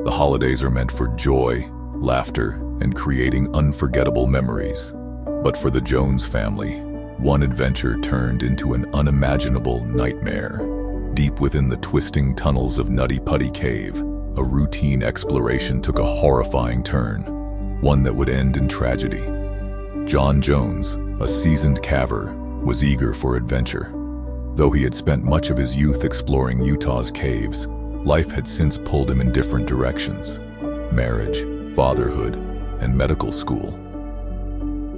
The holidays are meant for joy, laughter, and creating unforgettable memories. But for the Jones family, one adventure turned into an unimaginable nightmare. Deep within the twisting tunnels of Nutty Putty Cave, a routine exploration took a horrifying turn, one that would end in tragedy. John Jones, a seasoned caver, was eager for adventure. Though he had spent much of his youth exploring Utah's caves, life had since pulled him in different directions: marriage, fatherhood, and medical school.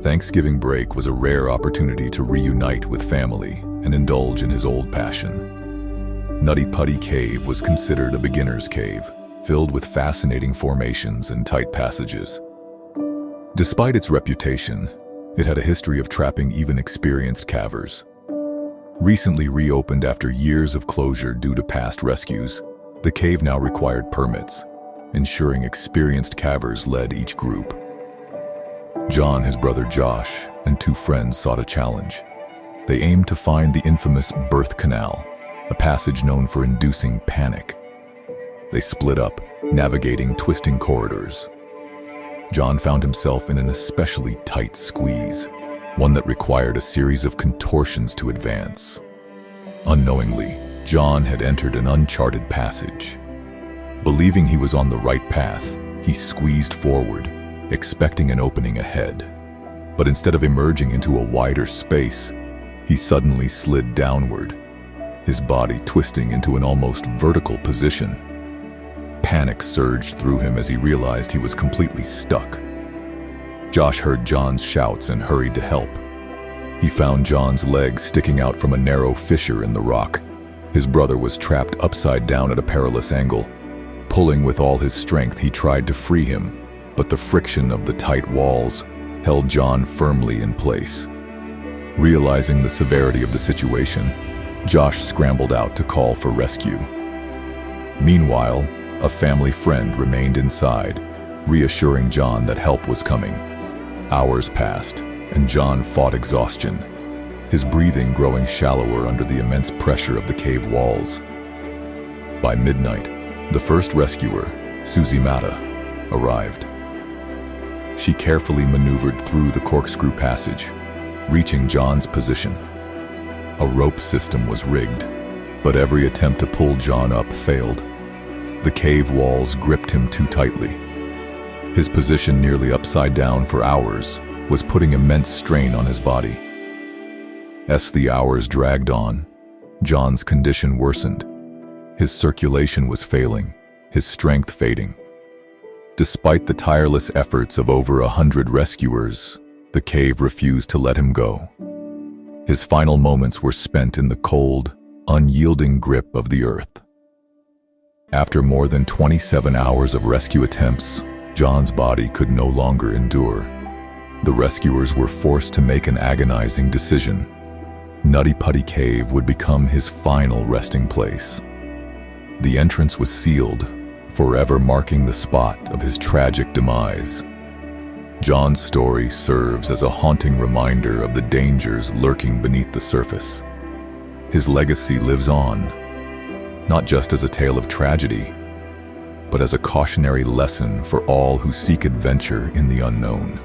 Thanksgiving break was a rare opportunity to reunite with family and indulge in his old passion. Nutty Putty Cave was considered a beginner's cave, filled with fascinating formations and tight passages. Despite its reputation, it had a history of trapping even experienced cavers. Recently reopened after years of closure due to past rescues, the cave now required permits, ensuring experienced cavers led each group. John, his brother Josh, and two friends sought a challenge. They aimed to find the infamous birth canal, a passage known for inducing panic. They split up, navigating twisting corridors. John found himself in an especially tight squeeze, one that required a series of contortions to advance. Unknowingly, John had entered an uncharted passage. Believing he was on the right path, he squeezed forward, expecting an opening ahead. But instead of emerging into a wider space, he suddenly slid downward, his body twisting into an almost vertical position. Panic surged through him as he realized he was completely stuck. Josh heard John's shouts and hurried to help. He found John's legs sticking out from a narrow fissure in the rock. His brother was trapped upside down at a perilous angle. Pulling with all his strength, he tried to free him, but the friction of the tight walls held John firmly in place. Realizing the severity of the situation, Josh scrambled out to call for rescue. Meanwhile, a family friend remained inside, reassuring John that help was coming. Hours passed, and John fought exhaustion, his breathing growing shallower under the immense pressure of the cave walls. By midnight, the first rescuer, Susie Mata, arrived. She carefully maneuvered through the corkscrew passage, reaching John's position. A rope system was rigged, but every attempt to pull John up failed. The cave walls gripped him too tightly. His position nearly upside down for hours was putting immense strain on his body. As the hours dragged on, John's condition worsened. His circulation was failing, his strength fading. Despite the tireless efforts of over 100 rescuers, the cave refused to let him go. His final moments were spent in the cold, unyielding grip of the earth. After more than 27 hours of rescue attempts, John's body could no longer endure. The rescuers were forced to make an agonizing decision. Nutty Putty Cave would become his final resting place. The entrance was sealed, forever marking the spot of his tragic demise. John's story serves as a haunting reminder of the dangers lurking beneath the surface. His legacy lives on, not just as a tale of tragedy, but as a cautionary lesson for all who seek adventure in the unknown.